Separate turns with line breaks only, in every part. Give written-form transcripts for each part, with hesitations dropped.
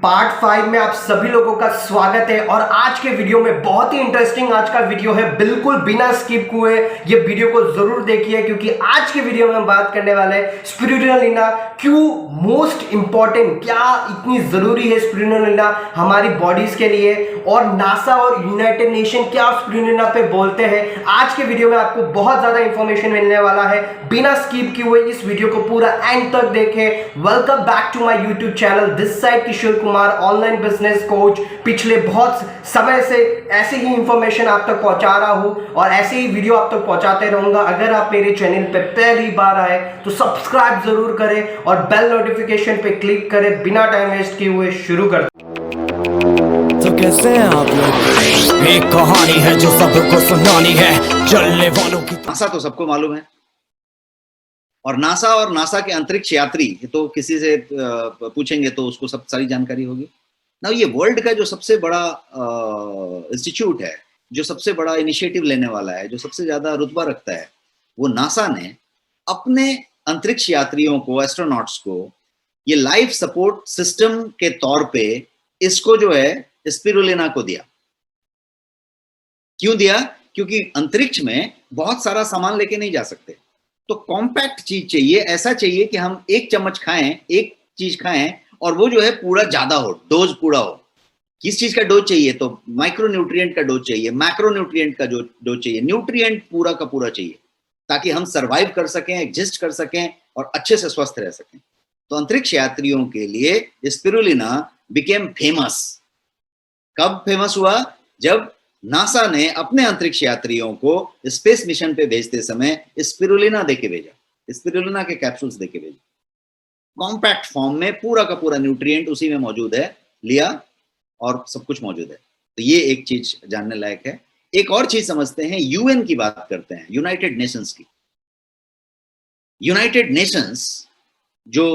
Part 5 में आप सभी लोगों का स्वागत है। और आज के वीडियो में बहुत ही इंटरेस्टिंग आज का वीडियो है, बिल्कुल बिना स्किप हुए ये वीडियो को जरूर देखिए, क्योंकि आज के वीडियो में हम बात करने वाले हैं स्पिरुलिना क्यों मोस्ट इंपॉर्टेंट, क्या इतनी जरूरी है स्पिरुलिना हमारी बॉडीज के लिए, और नासा और यूनाइटेड नेशन क्या स्पिरुलिना पे बोलते हैं। आज के वीडियो में आपको बहुत ज्यादा इंफॉर्मेशन मिलने वाला है, बिना स्किप किए हुए इस वीडियो को पूरा एंड तक देखें। Welcome back to my YouTube channel, this side Kishore Kumar, online business coach. पिछले बहुत समय से ऐसे ही इंफॉर्मेशन आप तक पहुंचा रहा हूं और ऐसे ही वीडियो आप तक पहुंचाते रहूंगा। अगर आप मेरे चैनल पे पहली बार आए तो सब्सक्राइब जरूर करें और बेल नोटिफिकेशन पे क्लिक करें। बिना टाइम वेस्ट किए हुए शुरू करते हैं।
तो कैसे हैं आप लोग? एक कहानी है जो सबको सुनानी है, चलने वालों की।
नासा तो सबको मालूम है, और नासा के अंतरिक्ष यात्री तो किसी से पूछेंगे तो उसको सब सारी जानकारी होगी ना। ये वर्ल्ड का जो सबसे बड़ा इंस्टीट्यूट है, जो सबसे बड़ा इनिशिएटिव लेने वाला है, जो सबसे ज्यादा रुतबा रखता है, वो नासा ने अपने अंतरिक्ष यात्रियों को, एस्ट्रोनॉट्स को, ये लाइफ सपोर्ट सिस्टम के तौर पे इसको जो है स्पिरुलिना को दिया। क्यों दिया? क्योंकि अंतरिक्ष में बहुत सारा सामान लेके नहीं जा सकते, तो कॉम्पैक्ट चीज चाहिए। ऐसा चाहिए कि हम एक चम्मच खाएं, एक चीज खाएं और वो जो है पूरा ज्यादा हो, डोज पूरा हो। किस चीज का डोज चाहिए? तो माइक्रो न्यूट्रिएंट का डोज चाहिए, मैक्रो न्यूट्रिएंट का डोज चाहिए, न्यूट्रिएंट पूरा का पूरा चाहिए, ताकि हम सरवाइव कर सकें, एग्जिस्ट कर सकें और अच्छे से स्वस्थ रह सकें। तो अंतरिक्ष यात्रियों के लिए स्पिरुलिना बिकेम फेमस। कब फेमस हुआ? जब नासा ने अपने अंतरिक्ष यात्रियों को स्पेस मिशन पे भेजते समय स्पिरुलिना देके भेजा, स्पिरुलिना के कैप्सूल्स देके भेजा। कॉम्पैक्ट फॉर्म में पूरा का पूरा न्यूट्रिएंट उसी में मौजूद है, लिया और सब कुछ मौजूद है। तो ये एक चीज जानने लायक है। एक और चीज समझते हैं, यूएन की बात करते हैं, यूनाइटेड नेशंस की। यूनाइटेड नेशंस जो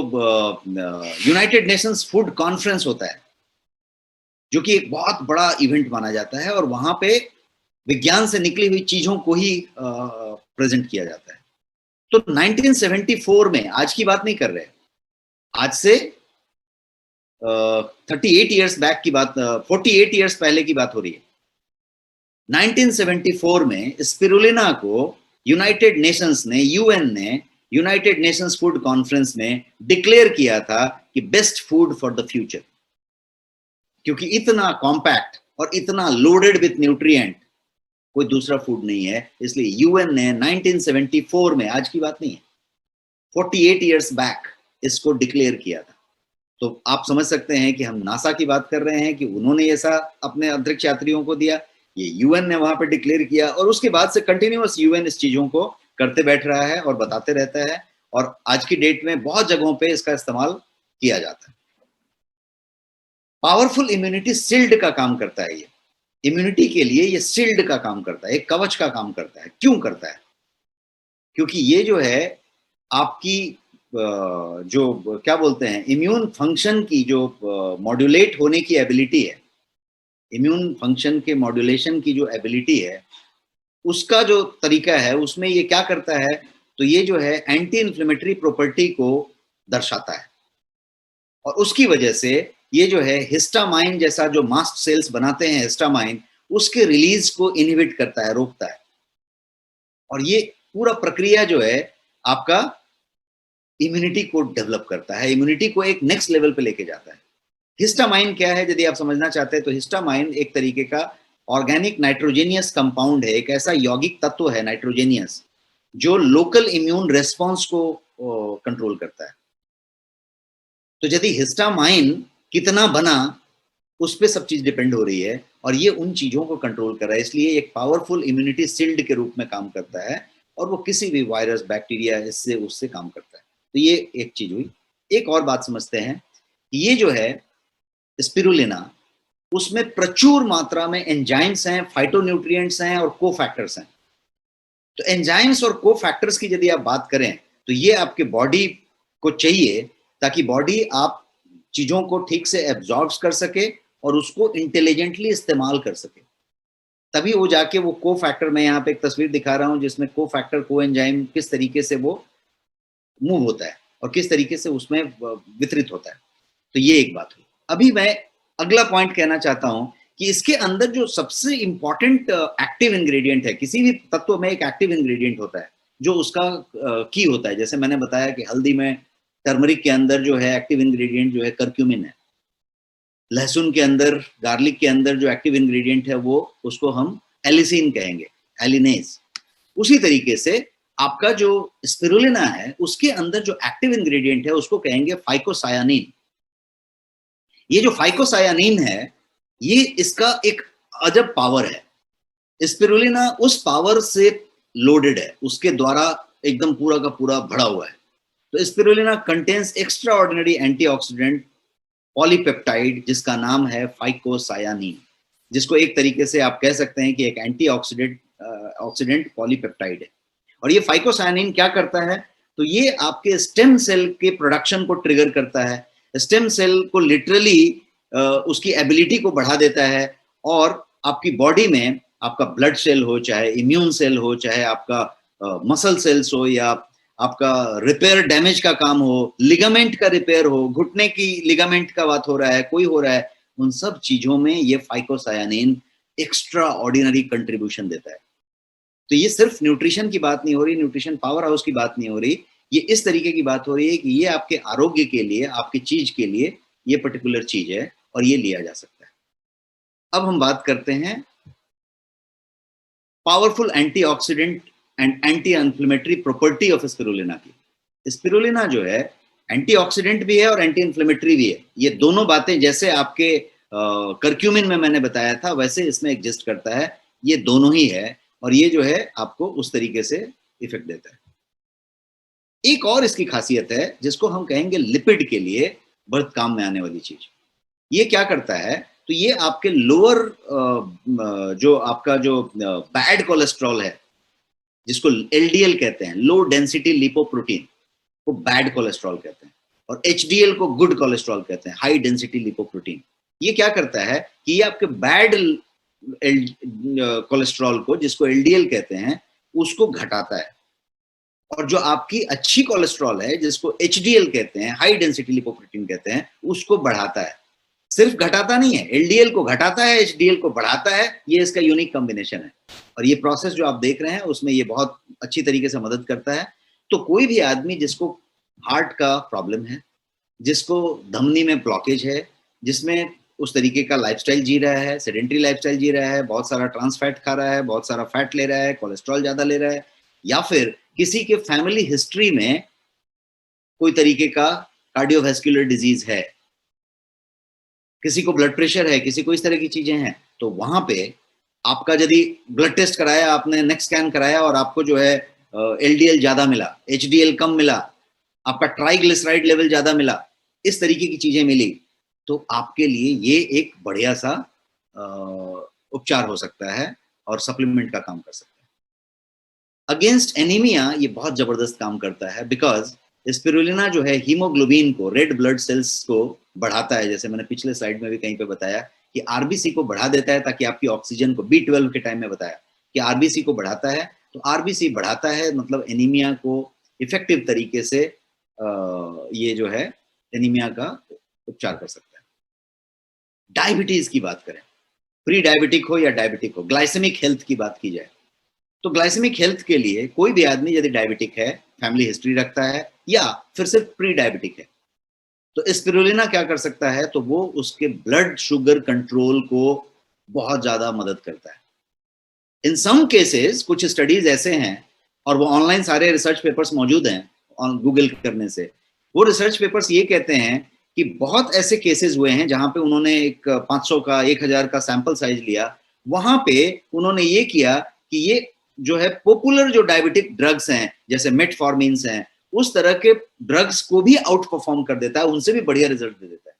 यूनाइटेड नेशंस फूड कॉन्फ्रेंस होता है, जो कि एक बहुत बड़ा इवेंट माना जाता है, और वहां पे विज्ञान से निकली हुई चीजों को ही प्रेजेंट किया जाता है। तो 1974 में, आज की बात नहीं कर रहे, आज से 38 इयर्स बैक की बात, 48 इयर्स पहले की बात हो रही है। 1974 में स्पिरुलिना को यूनाइटेड नेशंस ने, यूएन ने, यूनाइटेड नेशंस फूड कॉन्फ्रेंस में डिक्लेयर किया था कि best food for the future. क्योंकि इतना कॉम्पैक्ट और इतना लोडेड विथ न्यूट्रिएंट कोई दूसरा फूड नहीं है, इसलिए यूएन ने 1974 में, आज की बात नहीं है, 48 इयर्स बैक इसको डिक्लेयर किया था। तो आप समझ सकते हैं कि हम नासा की बात कर रहे हैं कि उन्होंने ऐसा अपने अंतरिक्ष यात्रियों को दिया, ये यूएन ने वहां पे डिक्लेयर किया, और उसके बाद से कंटिन्यूअस यूएन इस चीजों को करते बैठ रहा है और बताते रहता है, और आज की डेट में बहुत जगहों पे इसका इस्तेमाल किया जाता है। पावरफुल इम्यूनिटी शील्ड का काम करता है। ये इम्यूनिटी के लिए ये शील्ड का काम करता है, एक कवच का काम करता है। क्यों करता है? क्योंकि ये जो है आपकी जो क्या बोलते हैं, इम्यून फंक्शन की जो मॉड्यूलेट होने की एबिलिटी है, इम्यून फंक्शन के मॉड्यूलेशन की जो एबिलिटी है, उसका जो तरीका है, उसमें ये क्या करता है, तो ये जो है एंटी इन्फ्लेमेटरी प्रॉपर्टी को दर्शाता है, और उसकी वजह से ये जो है हिस्टामाइन जैसा जो मास्ट सेल्स बनाते हैं, हिस्टामाइन, उसके रिलीज को इनहिबिट करता है, रोकता है। और ये पूरा प्रक्रिया जो है आपका इम्यूनिटी को डेवलप करता है, इम्यूनिटी को एक नेक्स्ट लेवल पे लेके जाता है। हिस्टामाइन क्या है, यदि आप समझना चाहते हैं तो हिस्टामाइन एक तरीके का ऑर्गेनिक नाइट्रोजेनियस कंपाउंड है, एक ऐसा यौगिक तत्व है नाइट्रोजेनियस, जो लोकल इम्यून रेस्पॉन्स को कंट्रोल करता है। तो यदि हिस्टामाइन कितना बना, उस पर सब चीज डिपेंड हो रही है, और ये उन चीजों को कंट्रोल कर रहा है, इसलिए एक पावरफुल इम्यूनिटी शील्ड के रूप में काम करता है, और वो किसी भी वायरस, बैक्टीरिया, इससे उससे काम करता है। तो ये एक चीज हुई। एक और बात समझते हैं, ये जो है स्पिरुलिना, उसमें प्रचुर मात्रा में एंजाइम्स हैं, फाइटोन्यूट्रिएंट्स हैं और कोफैक्टर्स हैं। तो एंजाइम्स और कोफैक्टर्स की यदि आप बात करें, तो ये आपके बॉडी को चाहिए, ताकि बॉडी आप चीजों को ठीक से एब्जॉर्ब कर सके और उसको इंटेलिजेंटली इस्तेमाल कर सके। तभी वो जाके वो को फैक्टर, मैं यहाँ पे एक तस्वीर दिखा रहा हूँ जिसमें को फैक्टर, को एंजाइम किस तरीके से वो मूव होता है और किस तरीके से उसमें वितरित होता है। तो ये एक बात हुई। अभी मैं अगला पॉइंट कहना चाहता हूं कि इसके अंदर जो सबसे इंपॉर्टेंट एक्टिव इंग्रेडिएंट है, किसी भी तत्व में एक एक्टिव इंग्रेडिएंट होता है जो उसका की होता है। जैसे मैंने बताया कि हल्दी में, टर्मरिक के अंदर जो है एक्टिव इंग्रेडिएंट जो है करक्यूमिन है। लहसुन के अंदर, गार्लिक के अंदर जो एक्टिव इंग्रेडिएंट है वो, उसको हम एलिसिन कहेंगे, एलिनेज। उसी तरीके से आपका जो स्पिरुलिना है उसके अंदर जो एक्टिव इंग्रेडिएंट है उसको कहेंगे फाइकोसायानिन। ये जो फाइकोसायानिन है, ये इसका एक अजब पावर है। स्पिरुलिना उस पावर से लोडेड है, उसके द्वारा एकदम पूरा का पूरा भरा हुआ है। तो spirulina contains extra ordinary antioxidant polypeptide जिसका नाम है फाइकोसायानिन, जिसको एक तरीके से आप कह सकते हैं कि एक एंटीऑक्सीडेंट ऑक्सीडेंट पॉलीपेप्टाइड है। और ये फाइकोसायानिन क्या करता है, तो ये आपके स्टेम सेल के प्रोडक्शन को ट्रिगर करता है। स्टेम सेल को लिटरली उसकी एबिलिटी को बढ़ा देता है, और आपकी बॉडी में आपका ब्लड सेल हो, चाहे इम्यून सेल हो, चाहे आपका मसल सेल्स हो, या आपका रिपेयर डैमेज का काम हो, लिगामेंट का रिपेयर हो, घुटने की लिगामेंट का बात हो रहा है, कोई हो रहा है, उन सब चीजों में ये फाइकोसायानिन एक्स्ट्रा ऑर्डिनरी कंट्रीब्यूशन देता है। तो ये सिर्फ न्यूट्रिशन की बात नहीं हो रही, न्यूट्रिशन पावर हाउस की बात नहीं हो रही, ये इस तरीके की बात हो रही है कि ये आपके आरोग्य के लिए, आपकी चीज के लिए ये पर्टिकुलर चीज है और ये लिया जा सकता है। अब हम बात करते हैं powerful antioxidant and anti inflammatory property of spirulina की। स्पिरुलिना जो है एंटीऑक्सीडेंट भी है और एंटी इन्फ्लेमेटरी भी है। ये दोनों बातें जैसे आपके करक्यूमिन में मैंने बताया था वैसे इसमें एग्जिस्ट करता है, ये दोनों ही है, और ये जो है आपको उस तरीके से इफेक्ट देता है। एक और इसकी खासियत है जिसको हम कहेंगे लिपिड के लिए बहुत काम में आने वाली चीज। ये क्या करता है, तो ये आपके लोअर जो आपका जो बैड कोलेस्ट्रॉल है, जिसको एलडीएल कहते हैं, लो डेंसिटी लिपोप्रोटीन, को बैड कोलेस्ट्रॉल कहते हैं, और एचडीएल को गुड कोलेस्ट्रॉल कहते हैं, हाई डेंसिटी लिपोप्रोटीन। ये क्या करता है कि ये आपके बैड कोलेस्ट्रॉल को, जिसको एलडीएल कहते हैं, उसको घटाता है, और जो आपकी अच्छी कोलेस्ट्रॉल है, जिसको एचडीएल कहते हैं, हाई डेंसिटी लिपोप्रोटीन कहते हैं, उसको बढ़ाता है। सिर्फ घटाता नहीं है, एलडीएल को घटाता है, एचडीएल को बढ़ाता है, ये इसका यूनिक कॉम्बिनेशन है। और ये प्रोसेस जो आप देख रहे हैं उसमें ये बहुत अच्छी तरीके से मदद करता है। तो कोई भी आदमी जिसको हार्ट का प्रॉब्लम है, जिसको धमनी में ब्लॉकेज है, जिसमें उस तरीके का लाइफस्टाइल जी रहा है, सेडेंटरी लाइफस्टाइल जी रहा है, बहुत सारा ट्रांस फैट खा रहा है, बहुत सारा फैट ले रहा है, कोलेस्ट्रॉल ज्यादा ले रहा है, या फिर किसी के फैमिली हिस्ट्री में कोई तरीके का कार्डियोवैस्कुलर डिजीज है, किसी को ब्लड प्रेशर है, किसी को इस तरह की चीजें हैं, तो वहां पे आपका यदि ब्लड टेस्ट कराया आपने, नेक स्कैन कराया, और आपको जो है एलडीएल ज्यादा मिला, एचडीएल कम मिला, आपका ट्राइग्लिसराइड लेवल ज्यादा मिला, इस तरीके की चीजें मिली, तो आपके लिए ये एक बढ़िया सा उपचार हो सकता है और सप्लीमेंट का काम कर सकता है। अगेंस्ट एनीमिया ये बहुत जबरदस्त काम करता है, बिकॉज स्पिरुलिना जो है हीमोग्लोबिन को, रेड ब्लड सेल्स को बढ़ाता है। जैसे मैंने पिछले स्लाइड में भी कहीं पे बताया कि आरबीसी को बढ़ा देता है, ताकि आपकी ऑक्सीजन को, B12 के टाइम में बताया कि आरबीसी को बढ़ाता है, तो आरबीसी बढ़ाता है मतलब एनीमिया को इफेक्टिव तरीके से ये जो है एनीमिया का उपचार कर सकता है। डायबिटीज की बात करें, प्री डायबिटिक हो या डायबिटिक हो, ग्लाइसेमिक हेल्थ की बात की जाए, तो ग्लाइसेमिक हेल्थ के लिए कोई भी आदमी यदि डायबिटिक है, फैमिली हिस्ट्री रखता है, या फिर सिर्फ प्री डायबिटिक है, तो स्पिरुलिना क्या कर सकता है, तो वो उसके ब्लड शुगर कंट्रोल को बहुत ज्यादा मदद करता है। इन सम केसेस कुछ स्टडीज ऐसे हैं, और वो ऑनलाइन सारे रिसर्च पेपर्स मौजूद हैं, गूगल करने से वो रिसर्च पेपर्स ये कहते हैं कि बहुत ऐसे केसेस हुए हैं जहां पे उन्होंने एक 500 का, 1000 का सैंपल साइज लिया, वहां पे उन्होंने ये किया कि ये जो है पॉपुलर जो डायबिटिक ड्रग्स हैं, जैसे मेटफॉर्मिन्स हैं, उस तरह के ड्रग्स को भी आउट परफॉर्म कर देता है, उनसे भी बढ़िया रिजल्ट दे देता है।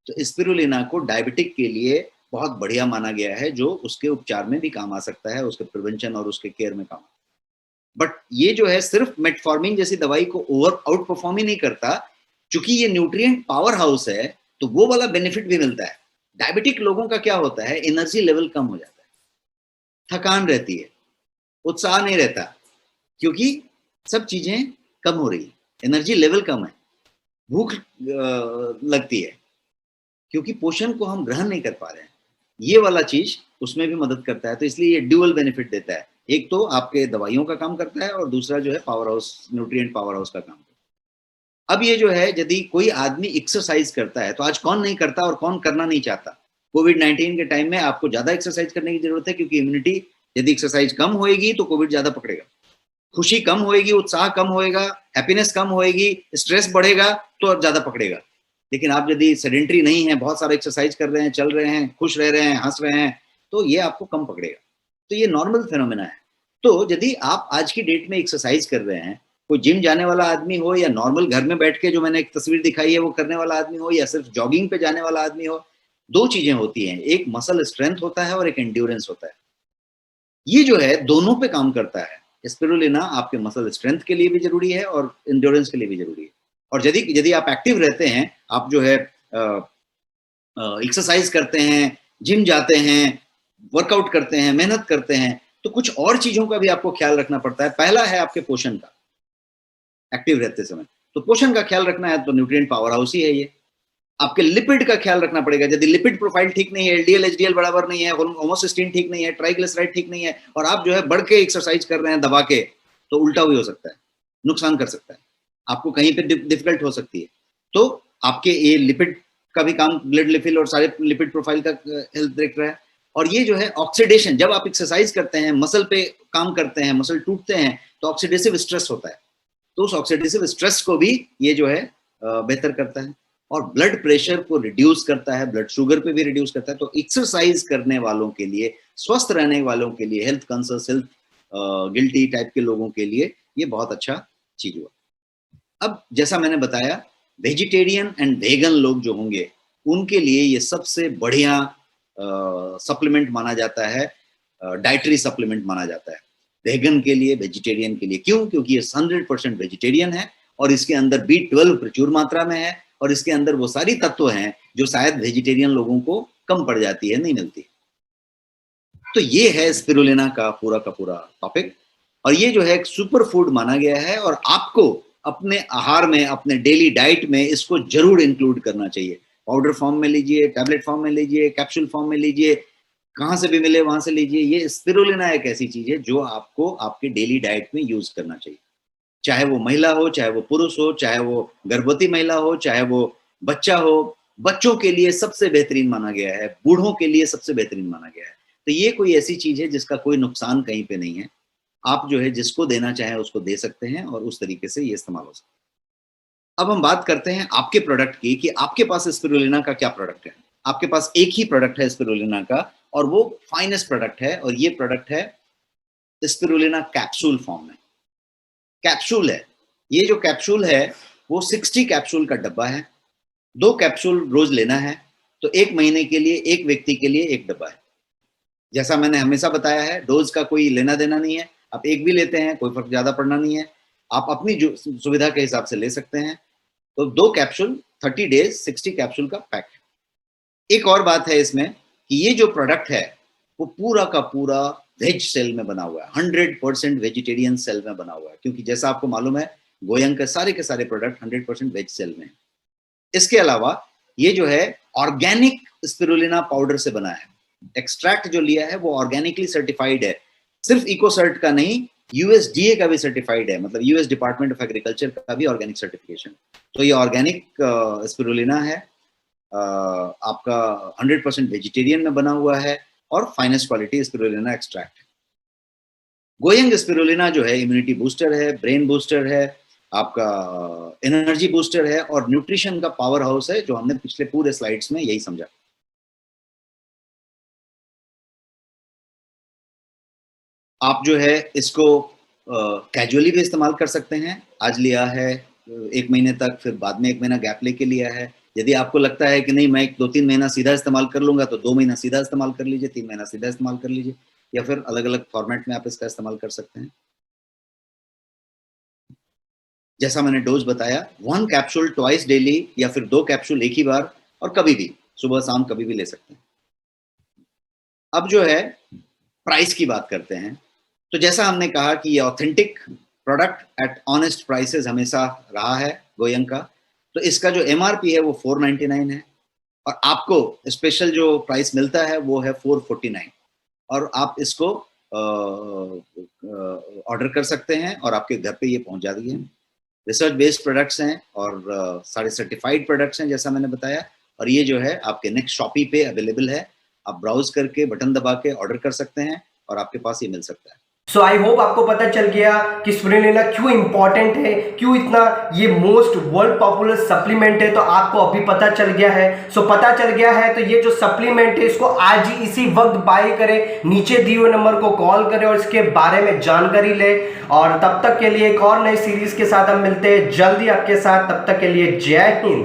तो स्पिरुलिना को डायबिटिक के लिए बहुत बढ़िया माना गया है, जो उसके उपचार में भी काम आ सकता है, उसके प्रिवेंशन और उसके केयर में काम। बट ये जो है सिर्फ मेटफॉर्मिन जैसी दवाई को ओवर आउट परफॉर्म ही नहीं करता, क्योंकि ये न्यूट्रिएंट पावर हाउस है, तो वो वाला बेनिफिट भी मिलता है। डायबिटिक लोगों का क्या होता है, एनर्जी लेवल कम हो जाता है, थकान रहती है, उत्साह नहीं रहता, क्योंकि सब चीजें कम हो रही है, एनर्जी लेवल कम है, भूख लगती है, क्योंकि पोषण को हम ग्रहण नहीं कर पा रहे हैं। ये वाला चीज उसमें भी मदद करता है, तो इसलिए ये ड्यूअल बेनिफिट देता है। एक तो आपके दवाइयों का काम करता है और दूसरा जो है power house, nutrient power house का काम करता है। अब ये जो है, यदि कोई आदमी एक्सरसाइज करता है, तो आज कौन नहीं करता और कौन करना नहीं चाहता। कोविड-19 के टाइम में आपको ज्यादा एक्सरसाइज करने की जरूरत है, क्योंकि इम्यूनिटी, यदि एक्सरसाइज कम होएगी तो कोविड ज्यादा पकड़ेगा। खुशी कम होएगी, उत्साह कम होएगा, हैप्पीनेस कम होएगी, स्ट्रेस बढ़ेगा तो ज्यादा पकड़ेगा। लेकिन आप यदि सेडेंटरी नहीं है, बहुत सारा एक्सरसाइज कर रहे हैं, चल रहे हैं, खुश रह रहे हैं, हंस रहे हैं, तो ये आपको कम पकड़ेगा। तो ये नॉर्मल फेनोमेना है। तो यदि आप आज की डेट में एक्सरसाइज कर रहे हैं, कोई जिम जाने वाला आदमी हो या नॉर्मल घर में बैठ के जो मैंने एक तस्वीर दिखाई है वो करने वाला आदमी हो, या सिर्फ जॉगिंग पे जाने वाला आदमी हो, दो चीजें होती हैं, एक मसल स्ट्रेंथ होता है और एक एंड्योरेंस होता है। ये जो है दोनों पे काम करता है। स्पिरुलिना आपके मसल स्ट्रेंथ के लिए भी जरूरी है और एंड्योरेंस के लिए भी जरूरी है। और यदि यदि आप एक्टिव रहते हैं, आप जो है एक्सरसाइज करते हैं, जिम जाते हैं, वर्कआउट करते हैं, मेहनत करते हैं, तो कुछ और चीजों का भी आपको ख्याल रखना पड़ता है। पहला है आपके पोषण का, एक्टिव रहते समय तो पोषण का ख्याल रखना है, तो न्यूट्रिएंट पावर हाउस ही है ये। आपके लिपिड का ख्याल रखना पड़ेगा। यदि लिपिड प्रोफाइल ठीक नहीं है, एलडीएल एचडीएल बराबर नहीं है, होमोसिस्टीन ठीक नहीं है, ट्राइग्लिसराइड ठीक नहीं है, और आप जो है बढ़ के एक्सरसाइज कर रहे हैं दबा के, तो उल्टा भी हो सकता है, नुकसान कर सकता है, आपको कहीं पे डिफिकल्ट हो सकती है। तो आपके ये लिपिड का भी काम, ब्लड लिपिड और सारे लिपिड प्रोफाइल का हेल्थ देख रहा है। और ये जो है ऑक्सीडेशन, जब आप एक्सरसाइज करते हैं, मसल पे काम करते हैं, मसल टूटते हैं, तो ऑक्सीडेटिव स्ट्रेस होता है। तो उस ऑक्सीडेटिव स्ट्रेस को भी ये जो है बेहतर करता है, और ब्लड प्रेशर को रिड्यूस करता है, ब्लड शुगर पे भी रिड्यूस करता है। तो एक्सरसाइज करने वालों के लिए, स्वस्थ रहने वालों के लिए, health conscious, health guilty type के लोगों के लिए ये बहुत अच्छा चीज हुआ। अब जैसा मैंने बताया, वेजिटेरियन एंड वेगन लोग जो होंगे उनके लिए ये सबसे बढ़िया सप्लीमेंट माना जाता है, डाइटरी सप्लीमेंट माना जाता है। वेगन के लिए, वेजिटेरियन के लिए। क्यों? क्योंकि ये 100% वेजिटेरियन है और इसके अंदर B12 प्रचुर मात्रा में है, और इसके अंदर वो सारी तत्व हैं जो शायद वेजिटेरियन लोगों को कम पड़ जाती है, नहीं मिलती। तो ये है स्पिरुलिना का पूरा टॉपिक, और ये जो है एक सुपर फूड माना गया है, और आपको अपने आहार में, अपने डेली डाइट में इसको जरूर इंक्लूड करना चाहिए। पाउडर फॉर्म में लीजिए, टैबलेट फॉर्म में लीजिए, कैप्सूल फॉर्म में लीजिए, कहां से भी मिले वहां से लीजिए। ये स्पिरुलिना एक ऐसी चीज है जो आपको आपके डेली डाइट में यूज करना चाहिए, चाहे वो महिला हो, चाहे वो पुरुष हो, चाहे वो गर्भवती महिला हो, चाहे वो बच्चा हो। बच्चों के लिए सबसे बेहतरीन माना गया है, बूढ़ों के लिए सबसे बेहतरीन माना गया है। तो ये कोई ऐसी चीज है जिसका कोई नुकसान कहीं पे नहीं है। आप जो है जिसको देना चाहें उसको दे सकते हैं, और उस तरीके से ये इस्तेमाल हो सकता है। अब हम बात करते हैं आपके प्रोडक्ट की, कि आपके पास स्पिरुलिना का क्या प्रोडक्ट है। आपके पास एक ही प्रोडक्ट है स्पिरुलिना का, और वो फाइनेस्ट प्रोडक्ट है, और ये प्रोडक्ट है स्पिरुलिना कैप्सूल फॉर्म में। कैप्सूल है, ये जो कैप्सूल है वो 60 कैप्सूल का डब्बा है। 2 कैप्सूल रोज लेना है, तो 1 महीने के लिए एक व्यक्ति के लिए 1 डब्बा है। जैसा मैंने हमेशा बताया है, डोज का कोई लेना देना नहीं है, आप एक भी लेते हैं कोई फर्क ज्यादा पड़ना नहीं है, आप अपनी जो सुविधा के हिसाब से ले सकते हैं। तो 2 कैप्सूल 30 डेज 60 कैप्सूल का पैक है। एक और बात है इसमें कि ये जो प्रोडक्ट है वो पूरा का पूरा वेज सेल में बना हुआ है, 100% वेजिटेरियन सेल में बना हुआ है, क्योंकि जैसा आपको मालूम है गोयंग के सारे प्रोडक्ट 100% वेज सेल में है। इसके अलावा ये जो है ऑर्गेनिक स्पिरुलिना पाउडर से बना है, एक्सट्रैक्ट जो लिया है वो ऑर्गेनिकली सर्टिफाइड है, सिर्फ इकोसर्ट का नहीं, यूएसडीए का भी सर्टिफाइड है, मतलब यूएस डिपार्टमेंट ऑफ एग्रीकल्चर का भी ऑर्गेनिक सर्टिफिकेशन। तो ये ऑर्गेनिक स्पिरुलिना है, आपका 100% वेजिटेरियन में बना हुआ है, और फाइनेस्ट क्वालिटी स्पिरुलिना एक्सट्रैक्ट है। गोयंग स्पिरुलिना जो है इम्यूनिटी बूस्टर है, ब्रेन बूस्टर है, आपका एनर्जी बूस्टर है, और न्यूट्रिशन का पावर हाउस है, जो हमने पिछले पूरे स्लाइड्स में यही समझा। आप जो है इसको कैजुअली भी इस्तेमाल कर सकते हैं। आज लिया है 1 महीने तक, फिर बाद में 1 महीना गैप लेके लिया है। यदि आपको लगता है कि नहीं मैं 2-3 महीना सीधा इस्तेमाल कर लूंगा, तो 2 महीना सीधा इस्तेमाल कर लीजिए, 3 महीना सीधा इस्तेमाल कर लीजिए, या फिर अलग अलग फॉर्मेट में आप इसका इस्तेमाल कर सकते हैं। जैसा मैंने डोज बताया, 1 कैप्सूल ट्वाइस डेली, या फिर 2 कैप्सूल एक ही बार, और कभी भी सुबह शाम कभी भी ले सकते हैं। अब जो है प्राइस की बात करते हैं। तो जैसा हमने कहा कि ये authentic product at honest prices हमेशा रहा है गोयंग का। तो इसका जो एमआरपी है वो 499 है, और आपको स्पेशल जो प्राइस मिलता है वो है 449 और आप इसको ऑर्डर कर सकते हैं और आपके घर पे ये पहुंचा दिए। रिसर्च बेस्ड प्रोडक्ट्स हैं और सारे सर्टिफाइड प्रोडक्ट्स हैं जैसा मैंने बताया, और ये जो है आपके नेक्स्ट शॉपी पे अवेलेबल है। आप ब्राउज करके बटन दबा के ऑर्डर कर सकते हैं और आपके पास ये मिल सकता है।
सो आई होप आपको पता चल गया कि स्पिरुलिना क्यों इंपॉर्टेंट है, क्यों इतना ये मोस्ट वर्ल्ड पॉपुलर सप्लीमेंट है, तो आपको अभी पता चल गया है। सो पता चल गया है तो ये जो सप्लीमेंट है इसको आज ही इसी वक्त बाय करें, नीचे दिए हुए नंबर को कॉल करें और इसके बारे में जानकारी ले। और तब तक के लिए एक और नई सीरीज के साथ हम मिलते हैं जल्दी आपके साथ, तब तक के लिए जय हिंद।